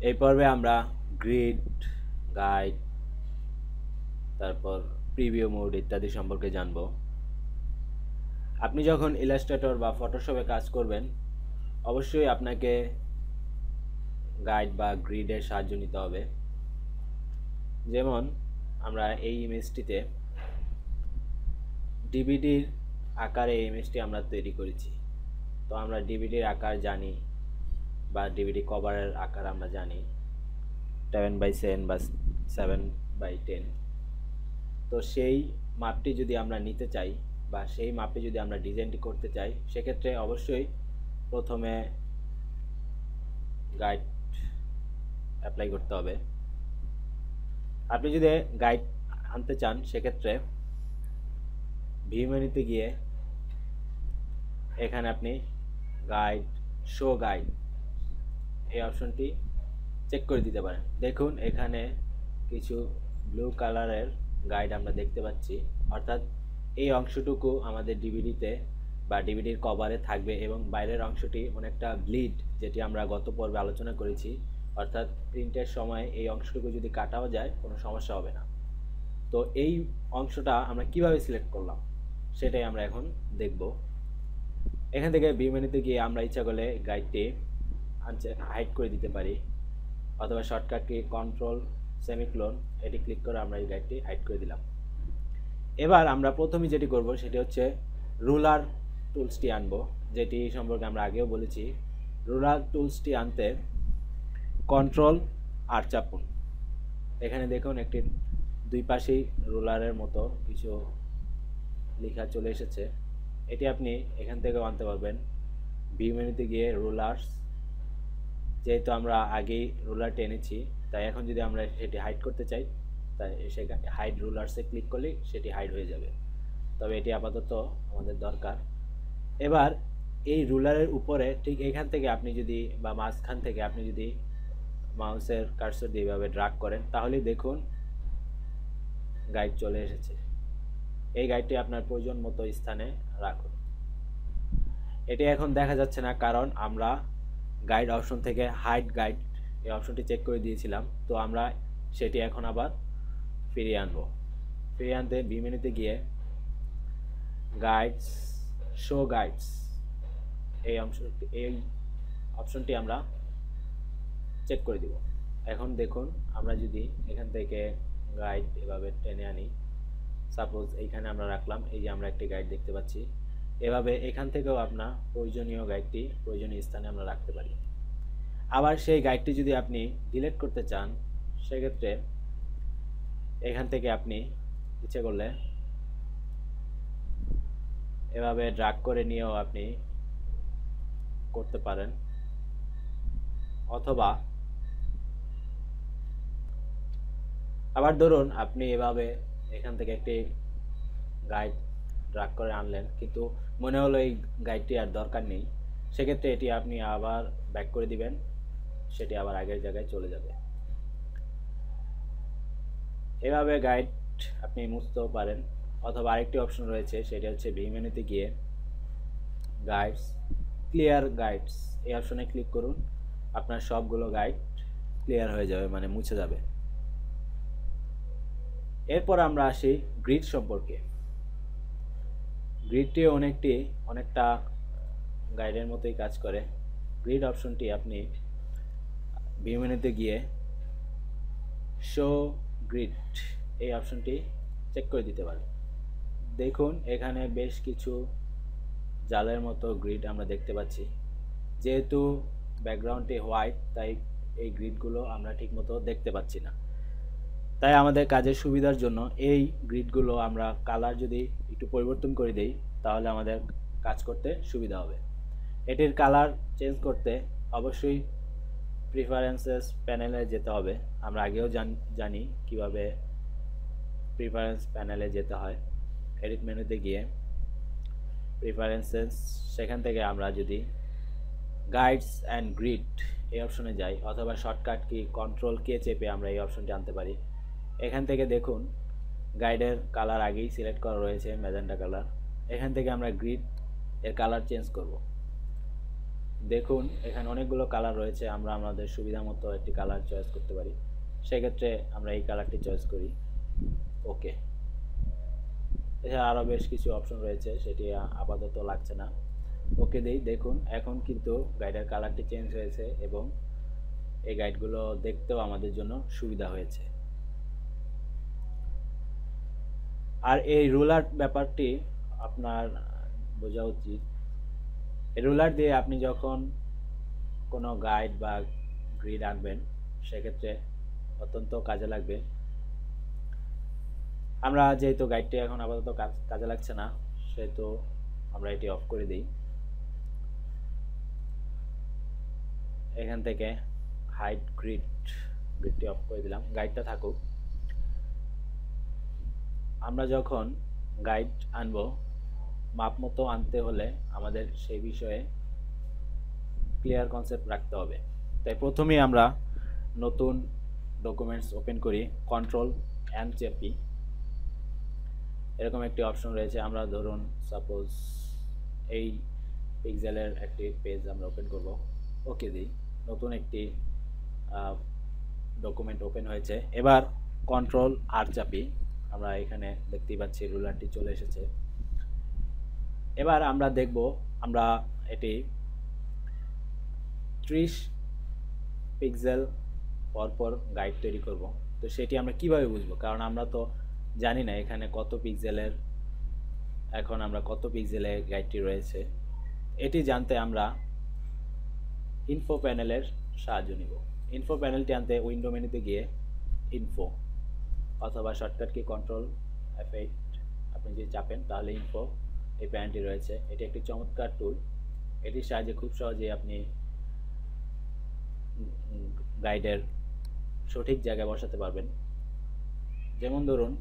এই পর্বে আমরা গ্রিড, গাইড, তারপর প্রিভিউ মোড ইত্যাদি সম্পর্কে জানব। আপনি যখন ইলাস্ট্রেটর বা ফটোশপে কাজ করবেন, অবশ্যই আপনাকে গাইড বা গ্রিডের সাহায্য নিতে হবে। যেমন আমরা এই ইমেজটিতে ডিভিডির আকারে এই ইমেজটি আমরা তৈরি করেছি। তো আমরা ডিভিডির আকার জানি বা ডিভিডি কভারের আকার আমরা জানি 7/7 বা 7/10। তো সেই মাপটি যদি আমরা নিতে চাই বা সেই মাপে যদি আমরা ডিজাইনটি করতে চাই, সেক্ষেত্রে অবশ্যই প্রথমে গাইড অ্যাপ্লাই করতে হবে। আপনি যদি গাইড আনতে চান, সেক্ষেত্রে ভিউ মেনুতে গিয়ে এখানে আপনি গাইড, শো গাইড এই অপশনটি চেক করে দিতে পারেন। দেখুন এখানে কিছু ব্লু কালারের গাইড আমরা দেখতে পাচ্ছি, অর্থাৎ এই অংশটুকু আমাদের ডিভিডিতে বা ডিভিডির কভারে থাকবে এবং বাইরের অংশটি অনেকটা ব্লিড, যেটি আমরা গত পর্বে আলোচনা করেছি, অর্থাৎ প্রিন্টের সময় এই অংশটুকু যদি কাটাও যায় কোনো সমস্যা হবে না। তো এই অংশটা আমরা কিভাবে সিলেক্ট করলাম সেটাই আমরা এখন দেখব। এখান থেকে ভিউ মেনুতে গিয়ে আমরা ইচ্ছা করলে গাইডটি হাইড করে দিতে পারি, অথবা শর্টকাট কি কন্ট্রোল সেমিকোলন এটি ক্লিক করে আমরা এই গাইডটি হাইড করে দিলাম। এবার আমরা প্রথমে যেটি করব সেটি হচ্ছে রুলার টুলসটি আনব, যেটি সম্পর্কে আমরা আগেও বলেছি। রুলার টুলসটি আনতে কন্ট্রোল আর চাপুন। এখানে দেখুন একটি দুই পাশেই রুলারের মতো কিছু লেখা চলে এসেছে। এটি আপনি এখান থেকেও আনতে পারবেন। ভিউ মেনুতে গিয়ে রুলার্স, যেহেতু আমরা আগেই রুলার টেনেছি, তাই এখন যদি আমরা সেটি হাইড করতে চাই, তাই সেখানে হাইড রুলার্সে ক্লিক করলেই সেটি হাইড হয়ে যাবে। তবে এটি আপাতত আমাদের দরকার। এবার এই রুলারের উপরে ঠিক এখান থেকে আপনি যদি বা মাঝখান থেকে আপনি যদি মাউসের কার্সর দিয়ে এভাবে ড্র্যাগ করেন, তাহলেই দেখুন গাইড চলে এসেছে। এই গাইডটি আপনার প্রয়োজন মতো স্থানে রাখুন। এটি এখন দেখা যাচ্ছে না, কারণ আমরা গাইড অপশন থেকে হাইড গাইড এই অপশনটি চেক করে দিয়েছিলাম। তো আমরা সেটি এখন আবার ফিরিয়ে আনবো। ফিরিয়ে আনতে ভিউ মেনুতে গিয়ে গাইডস, শো গাইডস এই অপশনটি আমরা চেক করে দিব। এখন দেখুন আমরা যদি এখান থেকে গাইড এভাবে টেনে আনি, সাপোজ এইখানে আমরা রাখলাম, এই যে আমরা একটি গাইড দেখতে পাচ্ছি। এভাবে এখান থেকেও আপনার প্রয়োজনীয় গাইডটি প্রয়োজনীয় স্থানে আমরা রাখতে পারি। আবার সেই গাইডটি যদি আপনি ডিলিট করতে চান, সেক্ষেত্রে এখান থেকে আপনি ইচ্ছে করলে এভাবে ড্র্যাগ করে নিয়েও আপনি করতে পারেন, অথবা আবার ধরুন আপনি এভাবে এখান থেকে একটি গাইড ড্র্যাগ করে আনলেন, কিন্তু মনে হলো এই গাইডটি আর দরকার নেই, সেক্ষেত্রে এটি আপনি আবার ব্যাক করে দিবেন, সেটি আবার আগের জায়গায় চলে যাবে। এভাবে গাইড আপনি মুছতেও পারেন। অথবা আরেকটি অপশন রয়েছে, সেটা হচ্ছে ভিউ মেনুতে গিয়ে গাইডস, ক্লিয়ার গাইডস এই অপশনে ক্লিক করুন। আপনার সবগুলো গাইড ক্লিয়ার হয়ে যাবে, মানে মুছে যাবে। এরপর আমরা আসি গ্রিড সম্পর্কে। গ্রিডটি অনেকটা গাইডের মতোই কাজ করে। গ্রিড অপশনটি আপনি ভিউ মেনুতে গিয়ে শো গ্রিড এই অপশনটি চেক করে দিতে পারেন। দেখুন এখানে বেশ কিছু জালের মতো গ্রিড আমরা দেখতে পাচ্ছি। যেহেতু ব্যাকগ্রাউন্ডটি হোয়াইট, তাই এই গ্রিডগুলো আমরা ঠিকমতো দেখতে পাচ্ছি না। তাই আমাদের কাজের সুবিধার জন্য এই গ্রিডগুলো আমরা কালার যদি একটু পরিবর্তন করে দেই, তাহলে আমাদের কাজ করতে সুবিধা হবে। এটির কালার চেঞ্জ করতে অবশ্যই প্রিফারেন্সেস প্যানেলে যেতে হবে। আমরা আগেও জানি কিভাবে প্রিফারেন্স প্যানেলে যেতে হয়। এডিট মেনুতে গিয়ে প্রিফারেন্সেস, সেখান থেকে আমরা যদি গাইডস অ্যান্ড গ্রিড এই অপশনে যাই, অথবা শর্টকাট কি কন্ট্রোল কে চেপে আমরা এই অপশনটি আনতে পারি। এখান থেকে দেখুন গাইডের কালার আগেই সিলেক্ট করা রয়েছে ম্যাজেন্টা কালার। এখান থেকে আমরা গ্রিড এর কালার চেঞ্জ করব। দেখুন এখানে অনেকগুলো কালার রয়েছে, আমরা আমাদের সুবিধা মতো একটি কালার চয়েস করতে পারি। সেক্ষেত্রে আমরা এই কালারটি চয়েস করি, ওকে। এছাড়া আরও বেশ কিছু অপশন রয়েছে, সেটি আপাতত লাগছে না, ওকে দিই। দেখুন এখন কিন্তু গাইডের কালারটি চেঞ্জ হয়েছে এবং এই গাইডগুলো দেখতেও আমাদের জন্য সুবিধা হয়েছে। আর এই রুলার ব্যাপারটি আপনার বোঝা উচিত। এই রুলার দিয়ে আপনি যখন কোনো গাইড বা গ্রিড আঁকবেন সেক্ষেত্রে অত্যন্ত কাজে লাগবে। আমরা যেহেতু গাইডটি এখন আপাতত কাজে লাগছে না, সেহেতু আমরা এটি অফ করে দিই। এখান থেকে হাইড গ্রিডটি অফ করে দিলাম, গাইডটা থাকুক। আমরা যখন গাইড আনবো, মাপ মতো আনতে হলে আমাদের সেই বিষয়ে ক্লিয়ার কনসেপ্ট রাখতে হবে। তাই প্রথমেই আমরা নতুন ডকুমেন্টস ওপেন করি, কন্ট্রোল এন চেপি। এরকম একটি অপশন রয়েছে, আমরা ধরুন সাপোজ এই পিক্সেলের একটি পেজ আমরা ওপেন করব, ওকে দিই। নতুন একটি ডকুমেন্ট ওপেন হয়েছে। এবার কন্ট্রোল আর চাপি, আমরা এখানে দেখতেই পাচ্ছি রুলারটি চলে এসেছে। এবার আমরা দেখব আমরা এটি 30 পিক্সেল পরপর গাইড তৈরি করব। তো সেটি আমরা কিভাবে বুঝবো, কারণ আমরা তো জানি না এখানে কত পিক্সেলের, এখন আমরা কত পিক্সেলে গাইডটি রয়েছে। এটি জানতে আমরা ইনফো প্যানেলের সাহায্য নিব। ইনফো প্যানেলটি আনতে উইন্ডো মেনুতে গিয়ে ইনফো অথবা শর্টকাট কি কন্ট্রোল F8 আপনি যদি চাপেন তাহলে ইনফো এই প্যানেলটি রয়েছে। এটি একটি চমৎকার টুল, এটির সাহায্যে খুব সহজেই আপনি গাইডের সঠিক জায়গায় বসাতে পারবেন। যেমন ধরুন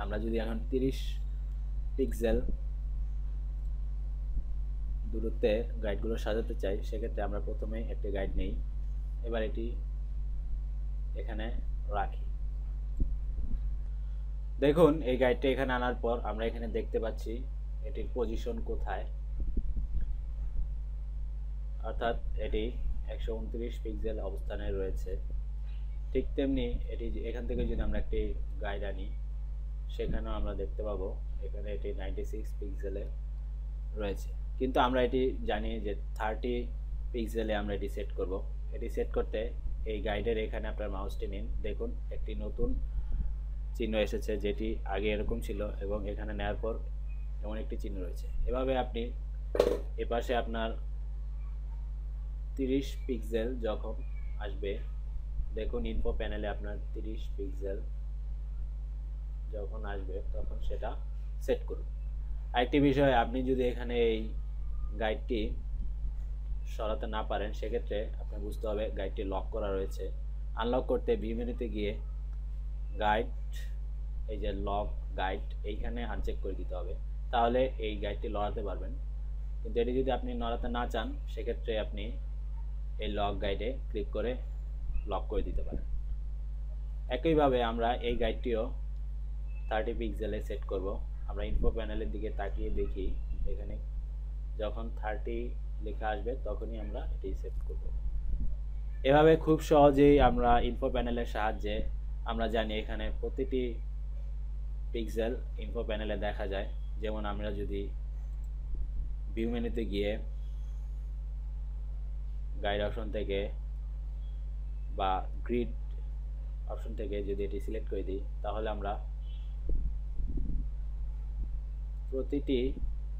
আমরা যদি এখন 30 পিক্সেল দূরত্বে গাইডগুলো সাজাতে চাই, সেক্ষেত্রে আমরা প্রথমে একটি গাইড নেই, এবার এটি এখানে রাখি। দেখুন এই গাইডটা এখানে আনার পর আমরা এখানে দেখতে পাচ্ছি এটির পজিশন কোথায়, অর্থাৎ এটি 129 পিক্সেল অবস্থানে রয়েছে। ঠিক তেমনি এটি এখান থেকে যদি আমরা একটি গাইড আনি, সেখানেও আমরা দেখতে পাবো এখানে এটি 96 পিক্সেলে রয়েছে। কিন্তু আমরা এটি জানি যে 30 পিক্সেলে আমরা এটি সেট করব। এটি সেট করতে এই গাইডের এখানে আপনার মাউসটি নিন, দেখুন একটি নতুন চিহ্ন এসেছে, যেটি আগে এরকম ছিল এবং এখানে নেওয়ার পর এমন একটি চিহ্ন রয়েছে। এভাবে আপনি এপাশে আপনার 30 পিক্সেল যখন আসবে, দেখুন ইনফো প্যানেলে আপনার 30 পিক্সেল যখন আসবে তখন সেটা সেট করুন। আরেকটি বিষয়, আপনি যদি এখানে এই গাইডটি সরাতে না পারেন, সেক্ষেত্রে আপনার বুঝতে হবে গাইডটি লক করা রয়েছে। আনলক করতে ভিউ মেনুতে গিয়ে গাইড, এই যে লক গাইড, এইখানে আনচেক করে দিতে হবে, তাহলে এই গাইডটি লড়াতে পারবেন। কিন্তু এটি যদি আপনি নড়াতে না চান, সেক্ষেত্রে আপনি এই লক গাইডে ক্লিক করে লক করে দিতে পারেন। একইভাবে আমরা এই গাইডটিও 30 পিক্সেলে সেট করব। আমরা ইনফো প্যানেলের দিকে তাকিয়ে দেখি এখানে যখন 30 লেখা আসবে তখনই আমরা এটি সেট করব। এভাবে খুব সহজেই আমরা ইনফো প্যানেলের সাহায্যে আমরা জানি এখানে প্রতিটি পিক্সেল ইনফো প্যানেলে দেখা যায়। যেমন আমরা যদি ভিউ মেনুতে গিয়ে গাইড অপশন থেকে বা গ্রিড অপশন থেকে যদি এটি সিলেক্ট করে দিই, তাহলে আমরা প্রতিটি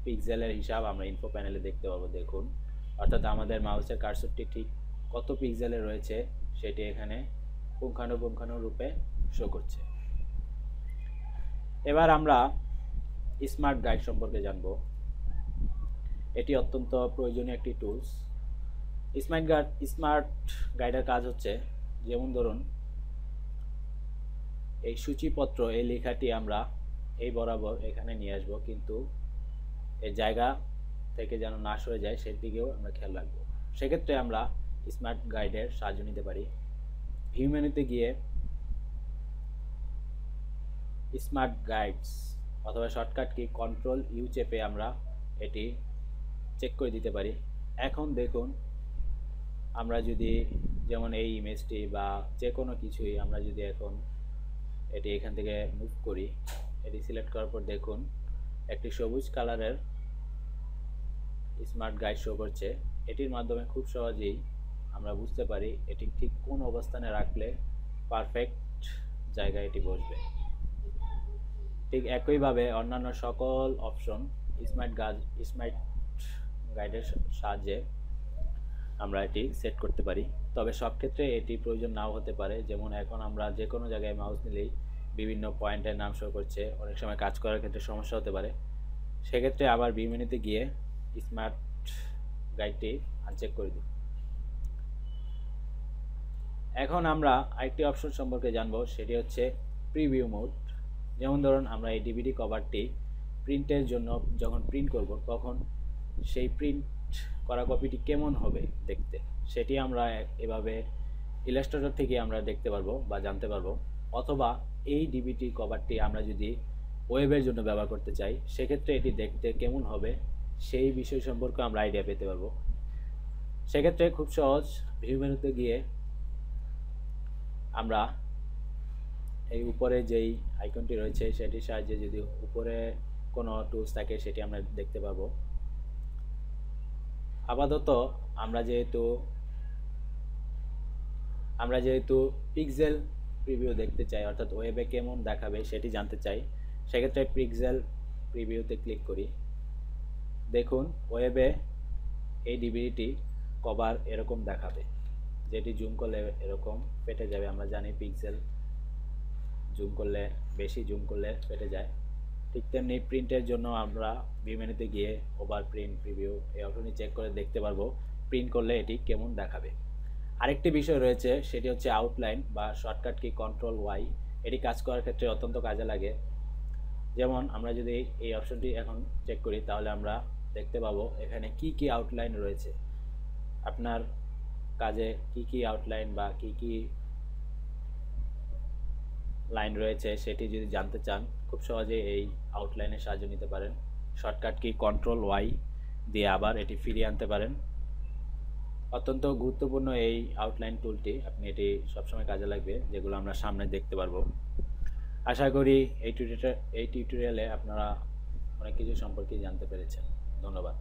পিক্সেলের হিসাব আমরা ইনফো প্যানেলে দেখতে পাবো। দেখুন, অর্থাৎ আমাদের মাউসের কার্সরটি ঠিক কত পিক্সেলে রয়েছে সেটি এখানে পুঙ্খানুপুঙ্খানুরূপে শো করছে। এবার আমরা স্মার্ট গাইড সম্পর্কে জানব। এটি অত্যন্ত প্রয়োজনীয় একটি টুলস। স্মার্ট গাইডের কাজ হচ্ছে, যেমন ধরুন এই সূচিপত্র, এই লেখাটি আমরা এই বরাবর এখানে নিয়ে আসবো, কিন্তু এই জায়গা থেকে যেন না সরে যায় সেদিকেও আমরা খেয়াল রাখবো। সেক্ষেত্রে আমরা স্মার্ট গাইডের সাহায্য নিতে পারি। ভিউ মেনুতে গিয়ে স্মার্ট গাইডস অথবা শর্টকাট কি কন্ট্রোল ইউ চেপে আমরা এটি চেক করে দিতে পারি। এখন দেখুন, আমরা যদি যেমন এই ইমেজটি বা যে কোনো কিছুই আমরা যদি এখন এটি এখান থেকে মুভ করি, এটি সিলেক্ট করার পর দেখুন একটি সবুজ কালারের স্মার্ট গাইড শো করছে। এটির মাধ্যমে খুব সহজেই আমরা বুঝতে পারি এটি ঠিক কোন অবস্থানে রাখলে পারফেক্ট জায়গায় এটি বসবে। ঠিক একইভাবে অন্যান্য সকল অপশন স্মার্ট গাইডের সাহায্যে আমরা এটি সেট করতে পারি। তবে সব ক্ষেত্রে এটি প্রয়োজন নাও হতে পারে। যেমন এখন আমরা যে কোনো জায়গায় মাউস নিলেই বিভিন্ন পয়েন্টের নাম শো করছে, অনেক সময় কাজ করার ক্ষেত্রে সমস্যা হতে পারে। সেক্ষেত্রে আবার ভিউ মেনুতে গিয়ে স্মার্ট গাইডটি আনচেক করে দিই। এখন আমরা আরেকটি অপশন সম্পর্কে জানবো, সেটি হচ্ছে প্রিভিউ মোড। যেমন ধরুন আমরা এই ডিভিডি কভারটি প্রিন্টের জন্য যখন প্রিন্ট করব, তখন সেই প্রিন্ট করা কপিটি কেমন হবে দেখতে, সেটি আমরা এভাবে ইলাস্ট্রেটর থেকে আমরা দেখতে পারবো বা জানতে পারবো। অথবা এই ডিভিডি কভারটি আমরা যদি ওয়েবের জন্য ব্যবহার করতে চাই, সেক্ষেত্রে এটি দেখতে কেমন হবে সেই বিষয় সম্পর্কে আমরা আইডিয়া পেতে পারবো। সেক্ষেত্রে খুব সহজ, ভিউ মেনুতে গিয়ে আমরা এই উপরে যেই আইকনটি রয়েছে সেটির সাহায্যে যদি উপরে কোনো টুলস থাকে সেটি আমরা দেখতে পাবো। আপাতত আমরা যেহেতু পিক্সেল প্রিভিউ দেখতে চাই, অর্থাৎ ওয়েবে কেমন দেখাবে সেটি জানতে চাই, সেক্ষেত্রে পিক্সেল প্রিভিউতে ক্লিক করি। দেখুন ওয়েবে এই ডিভিডিটি কভার এরকম দেখাবে, যেটি জুম করলে এরকম ফেটে যাবে। আমরা জানি পিক্সেল জুম করলে, বেশি জুম করলে ফেটে যায়। ঠিক তেমনি প্রিন্টের জন্য আমরা ভিউ মেনুতে গিয়ে ওভার প্রিন্ট প্রিভিউ এই অপশনটি চেক করে দেখতে পারবো প্রিন্ট করলে এটি কেমন দেখাবে। আরেকটি বিষয় রয়েছে, সেটি হচ্ছে আউটলাইন বা শর্টকাট কি কন্ট্রোল ওয়াই। এটি কাজ করার ক্ষেত্রে অত্যন্ত কাজে লাগে। যেমন আমরা যদি এই অপশনটি এখন চেক করি, তাহলে আমরা দেখতে পাবো এখানে কি কি আউটলাইন রয়েছে। আপনার কাজে কি কি আউটলাইন বা কি কি লাইন রয়েছে সেটি যদি জানতে চান, খুব সহজে এই আউটলাইনের সাহায্য নিতে পারেন। শর্টকাট কি কন্ট্রোল ওয়াই দিয়ে আবার এটি ফিরিয়ে আনতে পারেন। অত্যন্ত গুরুত্বপূর্ণ এই আউটলাইন টুলটি, আপনি এটি সবসময় কাজে লাগবে, যেগুলো আমরা সামনে দেখতে পারবো। আশা করি এই টিউটোরিয়ালে আপনারা অনেক কিছু সম্পর্কে জানতে পেরেছেন। ধন্যবাদ।